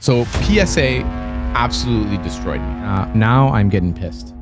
So PSA absolutely destroyed me. Now I'm getting pissed.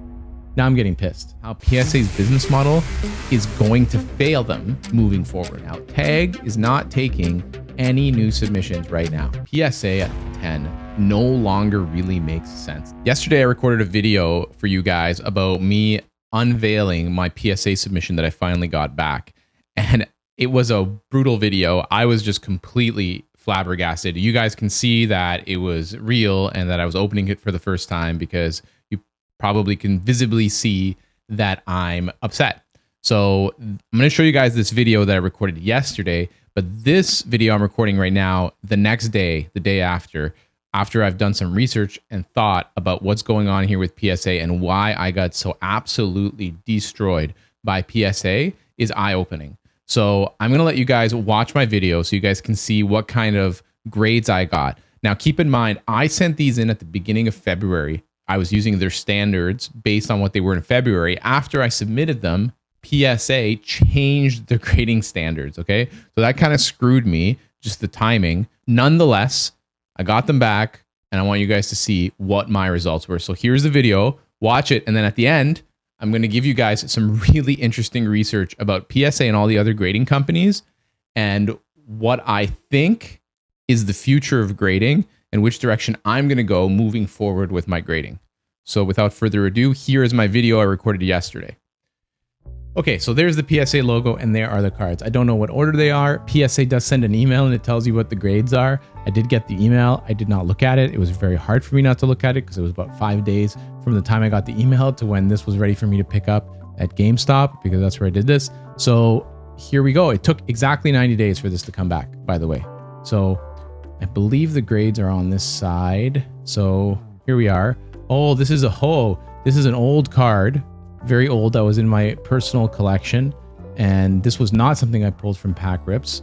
How PSA's business model is going to fail them moving forward. Now, Tag is not taking any new submissions right now. PSA at 10 no longer really makes sense. Yesterday, I recorded a video for you guys about me unveiling my PSA submission that I finally got back. And it was a brutal video. I was just completely flabbergasted. You guys can see that it was real and that I was opening it for the first time because you probably can visibly see that I'm upset. So I'm going to show you guys this video that I recorded yesterday, but this video I'm recording right now, the next day, the day after I've done some research and thought about what's going on here with PSA and why I got so absolutely destroyed by PSA is eye-opening. So I'm going to let you guys watch my video so you guys can see what kind of grades I got. Now, keep in mind, I sent these in at the beginning of February. I was using their standards based on what they were in February. After I submitted them, PSA changed their grading standards, okay? So that kind of screwed me, just the timing. Nonetheless, I got them back, and I want you guys to see what my results were. So here's the video. Watch it, and then at the end, I'm going to give you guys some really interesting research about PSA and all the other grading companies and what I think is the future of grading and which direction I'm going to go moving forward with my grading. So without further ado, here is my video I recorded yesterday. Okay, so there's the PSA logo and there are the cards. I don't know what order they are. PSA does send an email and it tells you what the grades are. I did get the email. I did not look at it. It was very hard for me not to look at it because it was about 5 days from the time I got the email to when this was ready for me to pick up at GameStop, because that's where I did this. So here we go. It took exactly 90 days for this to come back, by the way. So I believe the grades are on this side. So here we are. Oh, this is a Ho. This is an old card. Very old, that was in my personal collection, and this was not something I pulled from Pack Rips.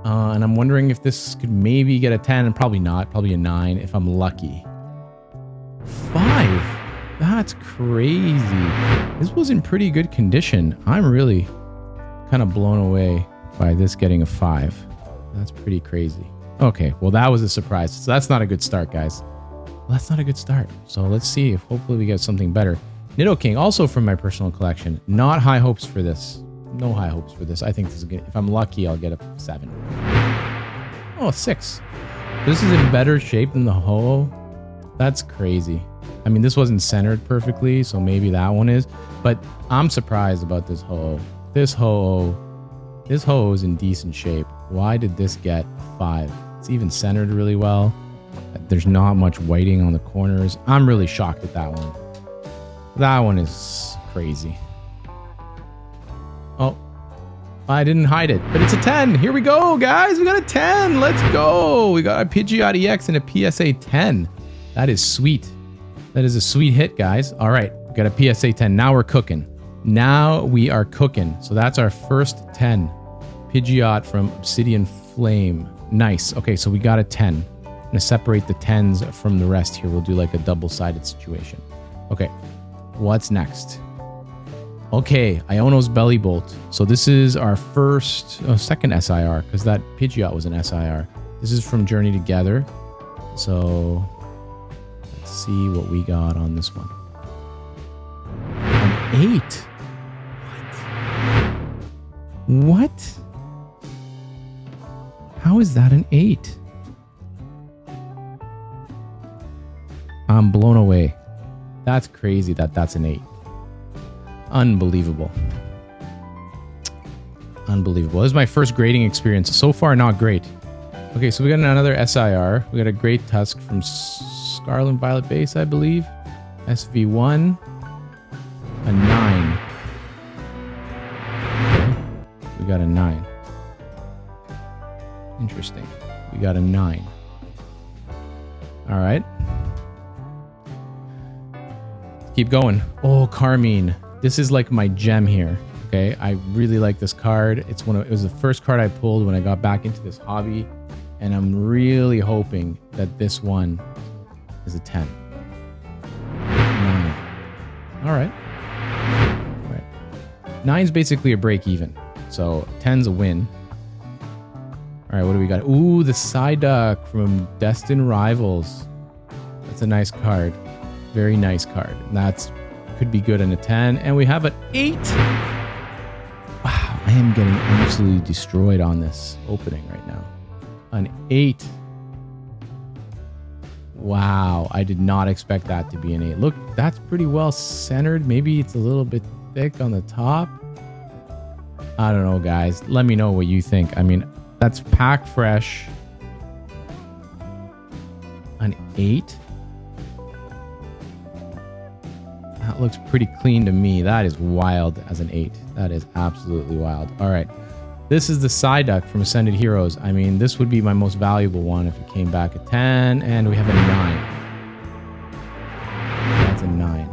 And I'm wondering if this could maybe get a 10, and probably not, probably a 9 if I'm lucky. 5, that's crazy. This was in pretty good condition. I'm really kind of blown away by this getting a 5. That's pretty crazy. Okay, well that was a surprise. So that's not a good start, guys. Well, that's not a good start. So let's see if hopefully we get something better. Nidoking, also from my personal collection. Not high hopes for this. No high hopes for this. I think this is good. If I'm lucky, I'll get a 7. Oh, 6. This is in better shape than the Ho. That's crazy. I mean, this wasn't centered perfectly, so maybe that one is. But I'm surprised about this Ho. This Ho is in decent shape. Why did this get a 5? It's even centered really well. There's not much whiting on the corners. I'm really shocked at that one. That one is crazy. Oh, I didn't hide it, but it's a 10. Here we go, guys. We got a 10. Let's go. We got a Pidgeot EX and a PSA 10. That is sweet. That is a sweet hit, guys. All right, we got a PSA 10. Now we're cooking. Now we are cooking. So that's our first 10. Pidgeot from Obsidian Flame. Nice. Okay, so we got a 10. I'm going to separate the 10s from the rest here. We'll do like a double-sided situation. Okay. What's next? Okay, Iono's Belly Bolt. So this is our second SIR, because that Pidgeot was an SIR. This is from Journey Together. So let's see what we got on this one. An 8. What? How is that an 8? I'm blown away. That's crazy that that's an 8. Unbelievable. Unbelievable. This is my first grading experience. So far, not great. Okay, so we got another SIR. We got a Great Tusk from Scarlet Violet Base, I believe. SV1. A 9. Okay. We got a 9. Interesting. We got a 9. All right. Keep going. Oh, Carmine. This is like my gem here. Okay, I really like this card. It was the first card I pulled when I got back into this hobby, and I'm really hoping that this one is a 10. 9. All right. All right. 9's basically a break even, so 10's a win. All All right, what do we got? Ooh, the Psyduck from Destined Rivals. That's a nice card. Very nice card. That's could be good in a 10. And we have an 8. Wow, I am getting absolutely destroyed on this opening right now. An 8. Wow, I did not expect that to be an 8. Look, that's pretty well centered. Maybe it's a little bit thick on the top. I don't know, guys. Let me know what you think. I mean, that's pack fresh. An 8. That looks pretty clean to me. That is wild as an 8. That is absolutely wild. All right. This is the Psyduck from Ascended Heroes. I mean, this would be my most valuable one if it came back at 10. And we have a 9. That's a 9.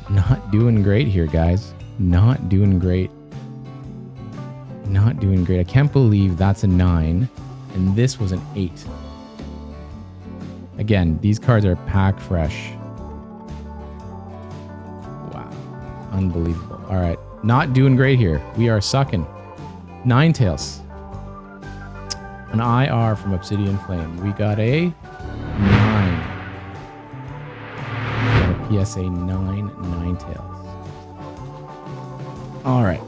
Not doing great here, guys. Not doing great. Not doing great. I can't believe that's a 9. And this was an 8. Again, these cards are pack fresh. Unbelievable. All right. Not doing great here. We are sucking. Ninetales. An IR from Obsidian Flame. We got a 9. We got a PSA 9 Ninetales. All right.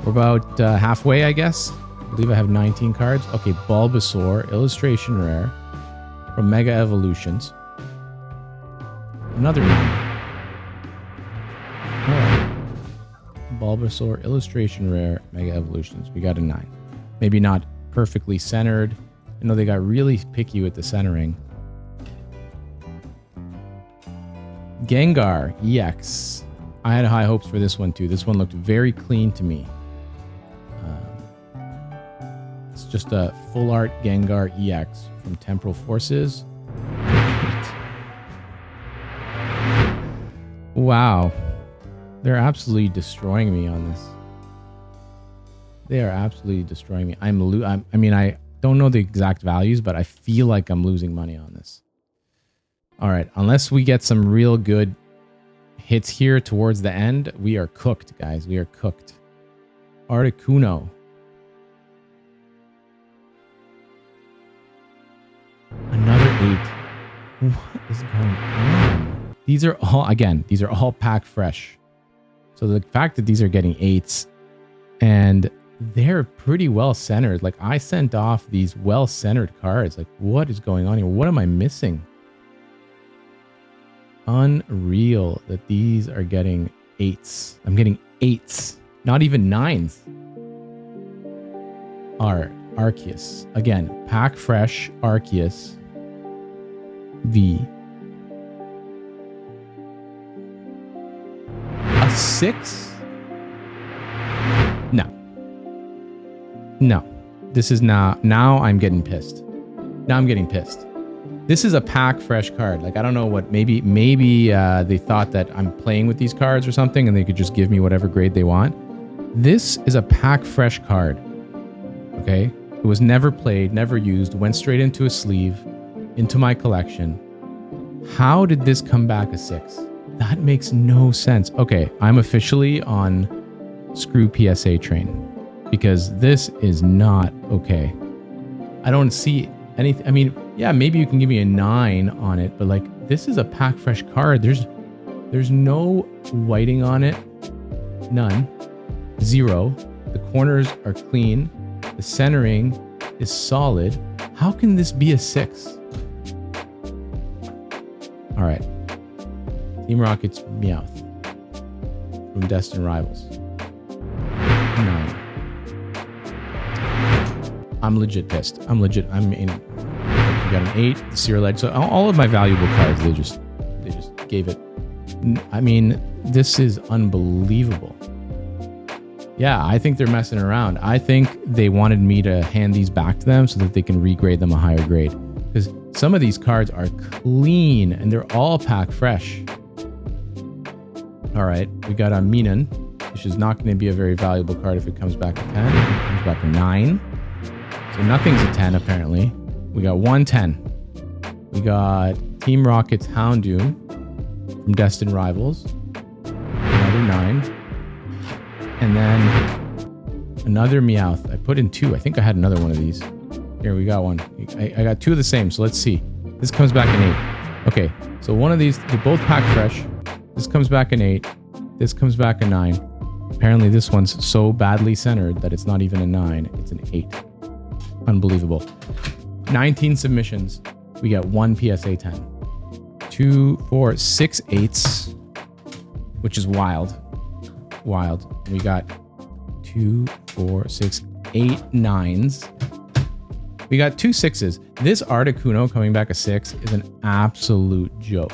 We're about halfway, I guess. I believe I have 19 cards. Okay. Bulbasaur. Illustration Rare. From Mega Evolutions. Another 9. All right. Bulbasaur, Illustration Rare, Mega Evolutions. We got a 9. Maybe not perfectly centered. I know they got really picky with the centering. Gengar, EX. I had high hopes for this one too. This one looked very clean to me. It's just a full art Gengar EX from Temporal Forces. Wow. They're absolutely destroying me on this. They are absolutely destroying me. I mean, I don't know the exact values, but I feel like I'm losing money on this. All right. Unless we get some real good hits here towards the end, we are cooked, guys. We are cooked. Articuno. Another 8. What is going on? These are all, again, these are all pack fresh. So the fact that these are getting 8s and they're pretty well centered. Like I sent off these well centered cards. Like what is going on here? What am I missing? Unreal that these are getting 8s. I'm getting 8s, not even 9s. Arceus. Again, pack fresh Arceus V. A 6? No. This is now I'm getting pissed. Now I'm getting pissed. This is a pack fresh card. Like I don't know what, maybe they thought that I'm playing with these cards or something and they could just give me whatever grade they want. This is a pack fresh card. Okay? It was never played, never used, went straight into a sleeve, into my collection. How did this come back a 6? That makes no sense. Okay, I'm officially on screw PSA train because this is not okay. I don't see anything. I mean, yeah, maybe you can give me a 9 on it, but like this is a pack fresh card. There's no whiting on it. None. 0. The corners are clean. The centering is solid. How can this be a 6? All right. Team Rocket's Meowth from Destined Rivals. 9. I'm legit pissed. I'm legit. I mean, we got an 8, the Serial Edge. So all of my valuable cards, they just gave it. I mean, this is unbelievable. Yeah, I think they're messing around. I think they wanted me to hand these back to them so that they can regrade them a higher grade. Because some of these cards are clean and they're all pack fresh. All right, we got a Minan, which is not going to be a very valuable card if it comes back a 10. It comes back a 9. So nothing's a 10 apparently. We got 110. We got Team Rocket's Houndoom from Destined Rivals. Another 9. And then Another Meowth. I put in 2. I think I had another one of these. Here, we got one. I got 2 of the same, so let's see. This comes back in 8. Okay, so one of these, they both pack fresh. This comes back in 8. This comes back in 9. Apparently this one's so badly centered that it's not even a 9. It's an 8. Unbelievable. 19 submissions. We get 1 PSA 10. 2, 4, 6 8s, which is wild. Wild. We got 2, 4, 6, 8 9s. We got 2 6s. This Articuno coming back a 6 is an absolute joke.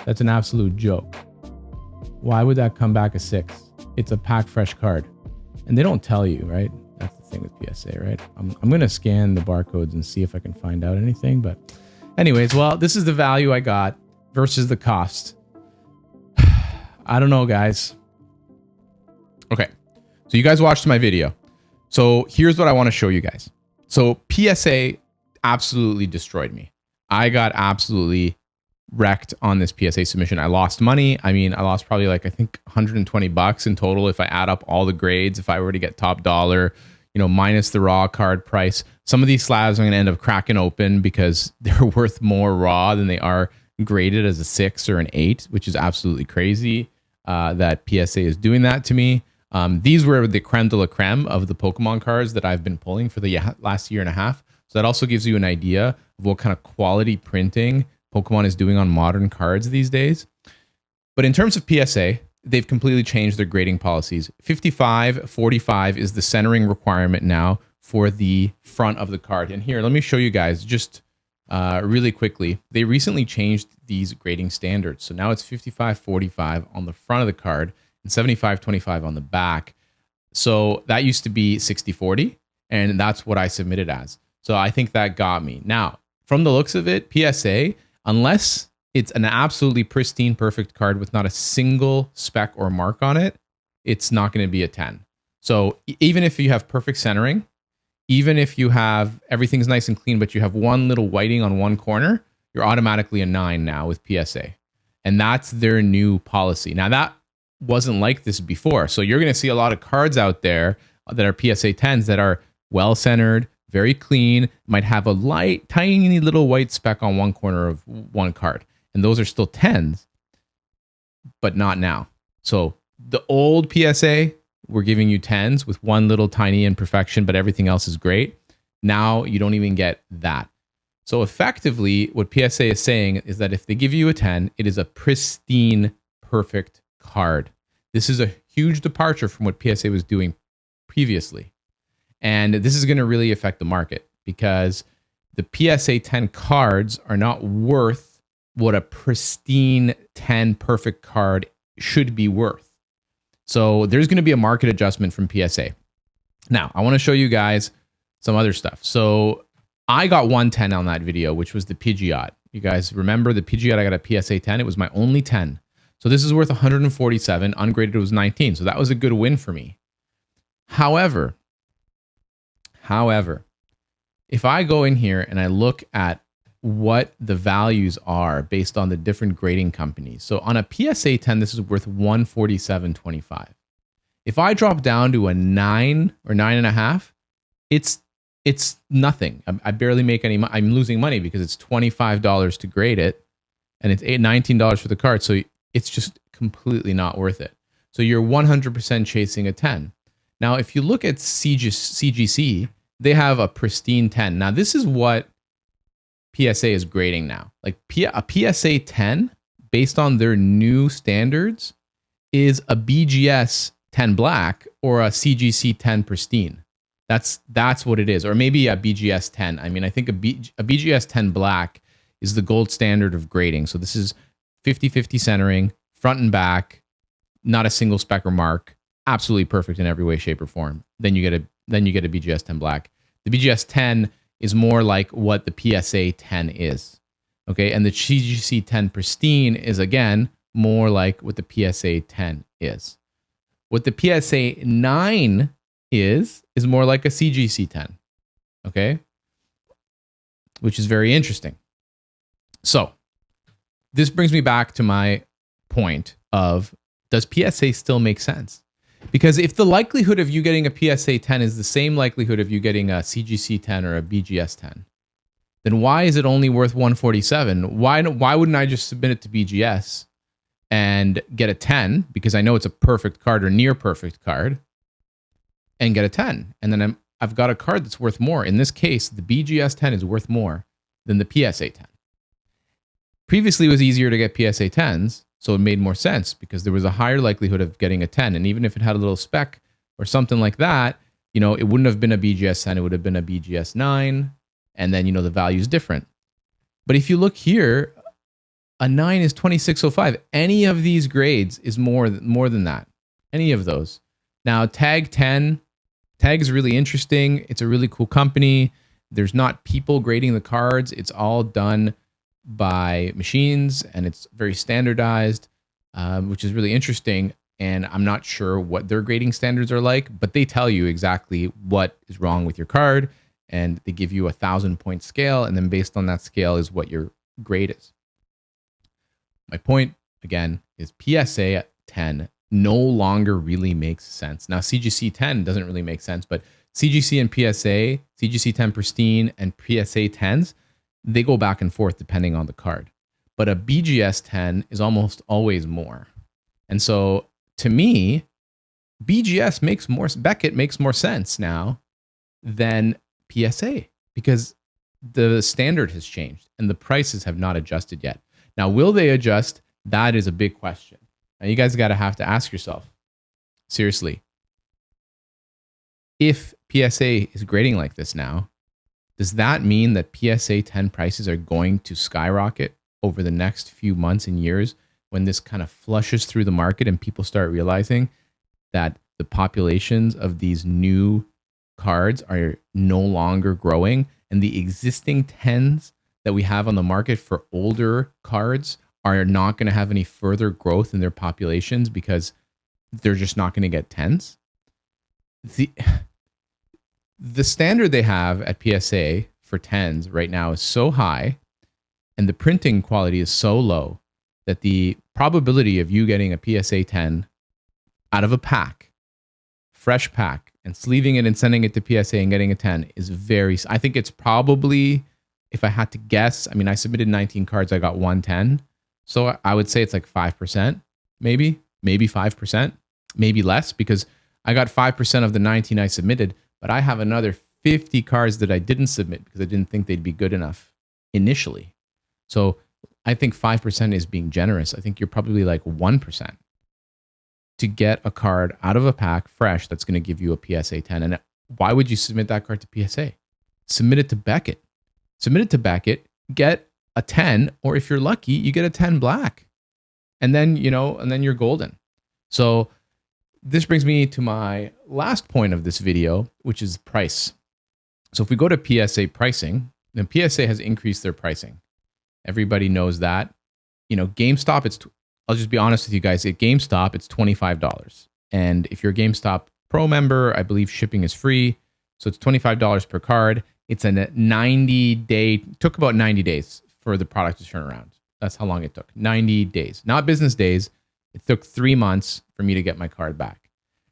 That's an absolute joke. Why would that come back a 6? It's a pack fresh card. And they don't tell you, right? That's the thing with PSA, right? I'm going to scan the barcodes and see if I can find out anything. But anyways, well, this is the value I got versus the cost. I don't know, guys. Okay. So you guys watched my video. So here's what I want to show you guys. So PSA absolutely destroyed me. I got absolutely wrecked on this PSA submission. I lost money. I mean, I lost probably like, I think $120 in total if I add up all the grades, if I were to get top dollar, you know, minus the raw card price. Some of these slabs I'm going to end up cracking open because they're worth more raw than they are graded as a 6 or an 8, which is absolutely crazy that PSA is doing that to me. These were the creme de la creme of the Pokemon cards that I've been pulling for the last year and a half. So that also gives you an idea of what kind of quality printing Pokemon is doing on modern cards these days. But in terms of PSA, they've completely changed their grading policies. 55, 45 is the centering requirement now for the front of the card. And here, let me show you guys just really quickly. They recently changed these grading standards. So now it's 55, 45 on the front of the card and 75, 25 on the back. So that used to be 60, 40, and that's what I submitted as. So I think that got me. Now, from the looks of it, PSA, unless it's an absolutely pristine, perfect card with not a single speck or mark on it, it's not going to be a 10. So even if you have perfect centering, even if you have everything's nice and clean, but you have one little whiting on one corner, you're automatically a 9 now with PSA. And that's their new policy. Now, that wasn't like this before. So you're going to see a lot of cards out there that are PSA 10s that are well-centered, very clean, might have a light, tiny little white speck on one corner of one card. And those are still 10s, but not now. So the old PSA, we're giving you 10s with one little tiny imperfection, but everything else is great. Now you don't even get that. So effectively, what PSA is saying is that if they give you a 10, it is a pristine, perfect card. This is a huge departure from what PSA was doing previously. And this is going to really affect the market because the PSA 10 cards are not worth what a pristine 10 perfect card should be worth. So there's going to be a market adjustment from PSA. Now, I want to show you guys some other stuff. So I got 110 on that video, which was the Pidgeot. You guys remember the Pidgeot, I got a PSA 10. It was my only 10. So this is worth 147. Ungraded was 19. So that was a good win for me. However, if I go in here and I look at what the values are based on the different grading companies. So on a PSA 10, this is worth 147.25. If I drop down to a 9 or 9.5, it's nothing. I barely make any money. I'm losing money because it's $25 to grade it and it's $19 for the card. So it's just completely not worth it. So you're 100% chasing a 10. Now, if you look at CGC, they have a pristine 10. Now, this is what PSA is grading now. Like a PSA 10, based on their new standards, is a BGS 10 black or a CGC 10 pristine. That's what it is. Or maybe a BGS 10. I mean, I think a BGS 10 black is the gold standard of grading. So this is 50-50 centering, front and back, not a single speck or mark, absolutely perfect in every way, shape, or form. Then you get a BGS 10 black. The BGS 10 is more like what the PSA 10 is. Okay, and the CGC 10 pristine is again more like what the PSA 10 is. What the PSA 9 is more like a CGC 10. Okay, which is very interesting. So this brings me back to my point of, does PSA still make sense? Because if the likelihood of you getting a PSA 10 is the same likelihood of you getting a CGC 10 or a BGS 10, then why is it only worth 147? Why wouldn't I just submit it to BGS and get a 10 because I know it's a perfect card or near perfect card and get a 10? And then I've got a card that's worth more. In this case, the BGS 10 is worth more than the PSA 10. Previously, it was easier to get PSA 10s, so it made more sense because there was a higher likelihood of getting a 10. And even if it had a little spec or something like that, you know, it wouldn't have been a BGS 10, it would have been a BGS 9. And then, you know, the value is different. But if you look here, a 9 is 2605. Any of these grades is more than that. Any of those. Now, Tag 10, Tag is really interesting. It's a really cool company. There's not people grading the cards. It's all done by machines, and it's very standardized, which is really interesting. And I'm not sure what their grading standards are like, but they tell you exactly what is wrong with your card, and they give you a 1,000-point scale, and then based on that scale is what your grade is. My point, again, is PSA 10 no longer really makes sense. Now, CGC 10 doesn't really make sense, but CGC and PSA, CGC 10 Pristine and PSA 10s, they go back and forth depending on the card. But a BGS 10 is almost always more. And so, to me, Beckett makes more sense now than PSA because the standard has changed and the prices have not adjusted yet. Now, will they adjust? That is a big question. Now, you guys have to ask yourself, seriously, if PSA is grading like this now, does that mean that PSA 10 prices are going to skyrocket over the next few months and years when this kind of flushes through the market and people start realizing that the populations of these new cards are no longer growing and the existing 10s that we have on the market for older cards are not going to have any further growth in their populations because they're just not going to get 10s? The standard they have at PSA for 10s right now is so high and the printing quality is so low that the probability of you getting a PSA 10 out of a pack, fresh pack, and sleeving it and sending it to PSA and getting a 10 is I think it's probably, if I had to guess, I mean, I submitted 19 cards, I got 110. So I would say it's like 5%, maybe 5%, maybe less, because I got 5% of the 19 I submitted, but I have another 50 cards that I didn't submit because I didn't think they'd be good enough initially. So I think 5% is being generous. I think you're probably like 1% to get a card out of a pack fresh that's going to give you a PSA 10. And why would you submit that card to PSA? Submit it to Beckett. Submit it to Beckett, get a 10, or if you're lucky, you get a 10 black. And then, you're golden. So this brings me to my last point of this video, which is price. So if we go to PSA pricing, then PSA has increased their pricing. Everybody knows that. GameStop, I'll just be honest with you guys, at GameStop, it's $25. And if you're a GameStop Pro member, I believe shipping is free. So it's $25 per card. It's a 90-day, took about 90 days for the product to turn around. That's how long it took. 90 days, not business days. It took 3 months for me to get my card back.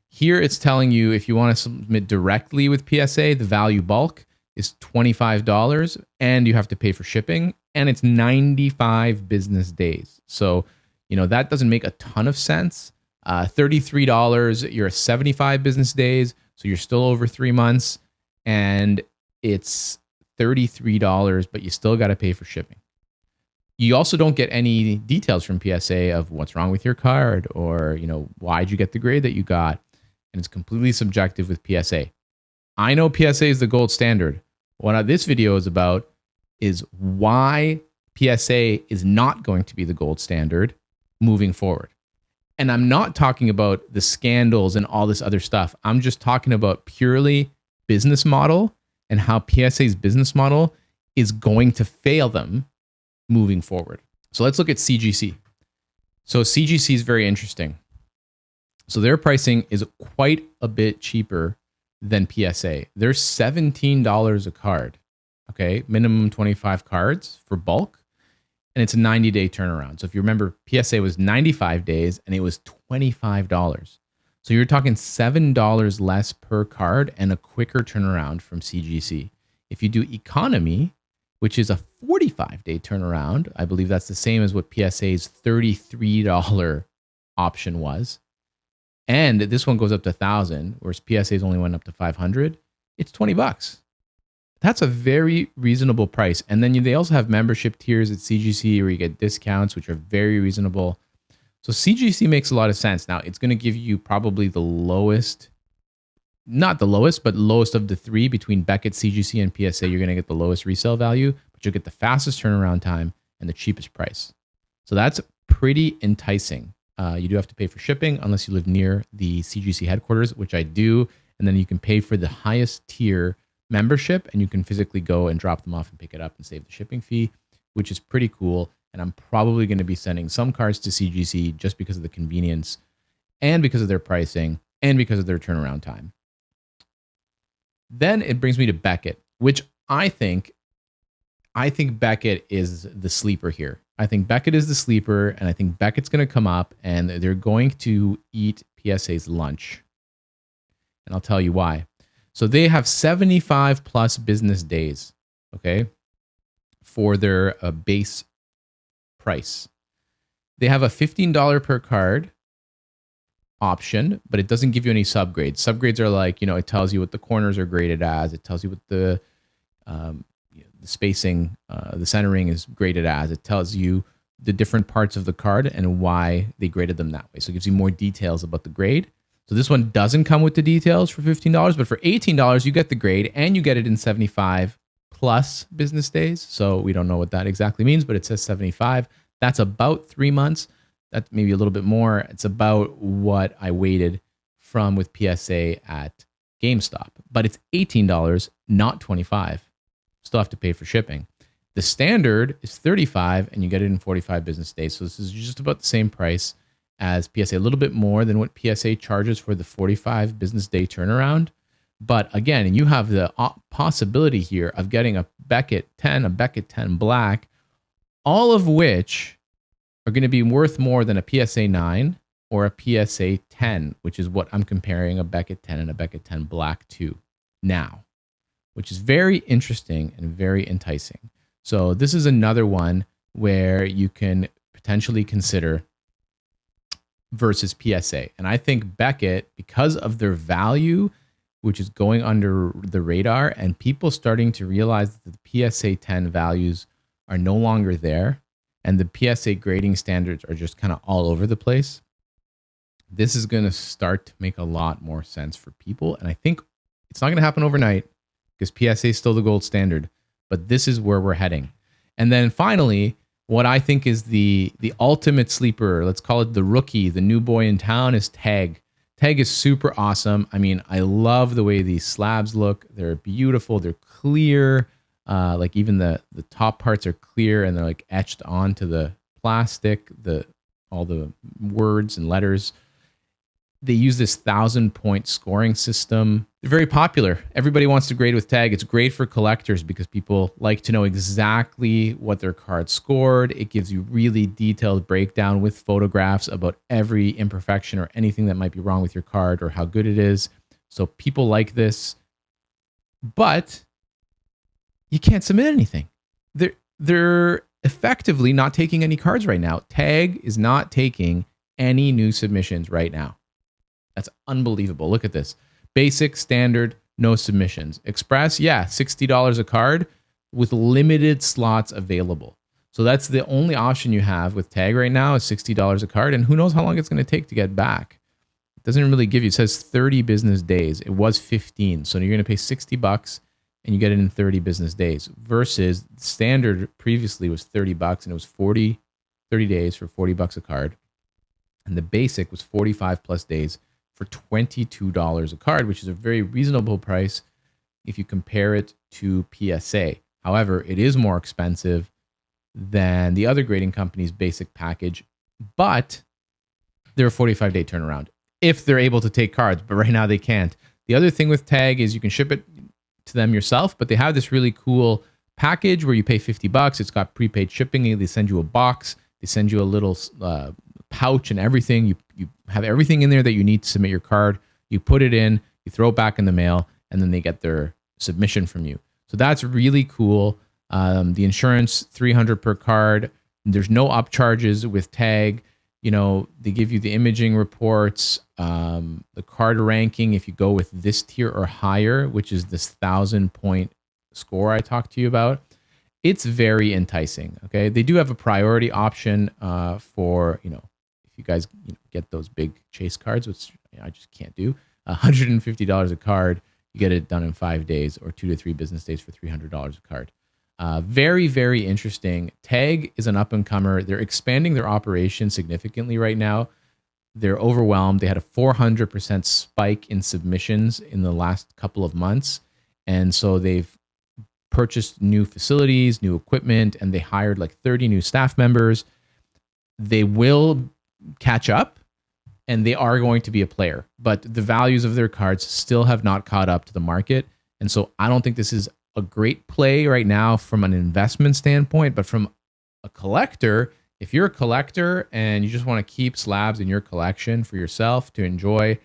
Here it's telling you if you want to submit directly with PSA, the value bulk is $25 and you have to pay for shipping, and it's 95 business days. So, that doesn't make a ton of sense. $33, you're at 75 business days, so you're still over 3 months, and it's $33, but you still got to pay for shipping. You also don't get any details from PSA of what's wrong with your card or, why'd you get the grade that you got. And it's completely subjective with PSA. I know PSA is the gold standard. What this video is about is why PSA is not going to be the gold standard moving forward. And I'm not talking about the scandals and all this other stuff. I'm just talking about purely business model and how PSA's business model is going to fail them moving forward. So let's look at CGC. So CGC is very interesting. So their pricing is quite a bit cheaper than PSA. They're $17 a card, okay? Minimum 25 cards for bulk, and it's a 90-day turnaround. So if you remember, PSA was 95 days, and it was $25. So you're talking $7 less per card and a quicker turnaround from CGC. If you do economy, which is a 45-day turnaround, I believe that's the same as what PSA's $33 option was. And this one goes up to 1,000, whereas PSA's only went up to 500. It's $20. That's a very reasonable price. And then they also have membership tiers at CGC where you get discounts, which are very reasonable. So CGC makes a lot of sense. Now, it's going to give you probably the lowest, not the lowest, but lowest of the three between Beckett, CGC, and PSA. You're going to get the lowest resale value, but you'll get the fastest turnaround time and the cheapest price. So that's pretty enticing. You do have to pay for shipping unless you live near the CGC headquarters, which I do. And then you can pay for the highest tier membership and you can physically go and drop them off and pick it up and save the shipping fee, which is pretty cool. And I'm probably going to be sending some cards to CGC just because of the convenience and because of their pricing and because of their turnaround time. Then it brings me to Beckett, which I think Beckett is the sleeper here. I think Beckett is the sleeper, and I think Beckett's going to come up and they're going to eat PSA's lunch. And I'll tell you why. So they have 75 plus business days, okay, for their base price. They have a $15 per card option, but it doesn't give you any subgrades. Subgrades are like, it tells you what the corners are graded as. It tells you what the spacing, the centering is graded as. It tells you the different parts of the card and why they graded them that way. So it gives you more details about the grade. So this one doesn't come with the details for $15, but for $18, you get the grade and you get it in 75 plus business days. So we don't know what that exactly means, but it says 75. That's about 3 months. That's maybe a little bit more. It's about what I waited from with PSA at GameStop, but it's $18, not $25. Still have to pay for shipping. The standard is $35 and you get it in 45 business days. So this is just about the same price as PSA, a little bit more than what PSA charges for the 45 business day turnaround. But again, you have the possibility here of getting a Beckett 10, a Beckett 10 Black, all of which are going to be worth more than a PSA 9 or a PSA 10, which is what I'm comparing a Beckett 10 and a Beckett 10 Black to now, which is very interesting and very enticing. So this is another one where you can potentially consider versus PSA. And I think Beckett, because of their value, which is going under the radar and people starting to realize that the PSA 10 values are no longer there and the PSA grading standards are just kind of all over the place, this is going to start to make a lot more sense for people. And I think it's not going to happen overnight because PSA is still the gold standard, but this is where we're heading. And then finally, what I think is the ultimate sleeper, let's call it the rookie, the new boy in town, is Tag. Tag is super awesome. I mean, I love the way these slabs look. They're beautiful. They're clear. Like even the top parts are clear and they're like etched onto the plastic, all the words and letters. They use this 1,000-point scoring system. They're very popular. Everybody wants to grade with Tag. It's great for collectors because people like to know exactly what their card scored. It gives you really detailed breakdown with photographs about every imperfection or anything that might be wrong with your card or how good it is. So people like this, but you can't submit anything. They're effectively not taking any cards right now. Tag is not taking any new submissions right now. That's unbelievable. Look at this. Basic, standard, no submissions. Express, yeah, $60 a card with limited slots available. So that's the only option you have with Tag right now is $60 a card, and who knows how long it's going to take to get back. It doesn't really give you, it says 30 business days. It was 15. So you're going to pay $60 and you get it in 30 business days versus standard previously was $30 and it was 30 days for $40 a card. And the basic was 45 plus days for $22 a card, which is a very reasonable price if you compare it to PSA. However, it is more expensive than the other grading company's basic package, but they're a 45-day turnaround if they're able to take cards, but right now they can't. The other thing with Tag is you can ship it to them yourself, but they have this really cool package where you pay $50. It's got prepaid shipping. They send you a box. They send you a little pouch and everything. You have everything in there that you need to submit your card. You put it in, you throw it back in the mail, and then they get their submission from you. So that's really cool. The insurance, $300 per card. There's no upcharges with Tag. You know, they give you the imaging reports, the card ranking if you go with this tier or higher, which is this 1,000-point score I talked to you about. It's very enticing. Okay, they do have a priority option for, you know, if you guys get those big chase cards, which I just can't do. $150 a card, you get it done in 5 days or 2 to 3 business days for $300 a card. Very, very interesting. Tag is an up-and-comer. They're expanding their operation significantly right now. They're overwhelmed. They had a 400% spike in submissions in the last couple of months. And so they've purchased new facilities, new equipment, and they hired like 30 new staff members. They will catch up, and they are going to be a player. But the values of their cards still have not caught up to the market. And so I don't think this is a great play right now from an investment standpoint, but from a collector, if you're a collector and you just want to keep slabs in your collection for yourself to enjoy,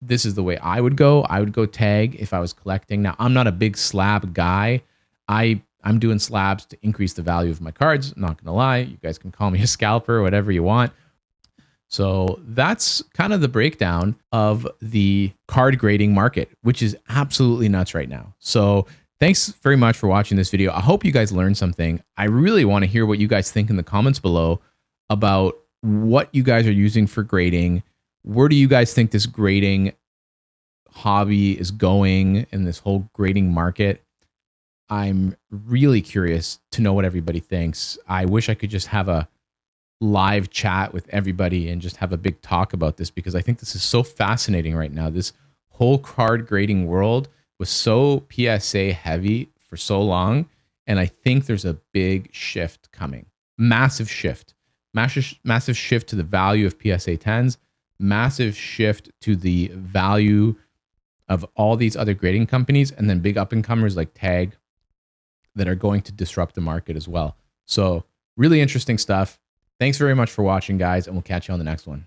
this is the way I would go. I would go Tag if I was collecting. Now, I'm not a big slab guy. I'm doing slabs to increase the value of my cards. I'm not going to lie. You guys can call me a scalper, whatever you want. So that's kind of the breakdown of the card grading market, which is absolutely nuts right now. So thanks very much for watching this video. I hope you guys learned something. I really want to hear what you guys think in the comments below about what you guys are using for grading. Where do you guys think this grading hobby is going in this whole grading market? I'm really curious to know what everybody thinks. I wish I could just have a live chat with everybody and just have a big talk about this, because I think this is so fascinating right now. This whole card grading world was so PSA heavy for so long, and I think there's a big shift coming. Massive shift. Massive shift to the value of PSA 10s, massive shift to the value of all these other grading companies, and then big up-and-comers like Tag that are going to disrupt the market as well. So really interesting stuff. Thanks very much for watching, guys, and we'll catch you on the next one.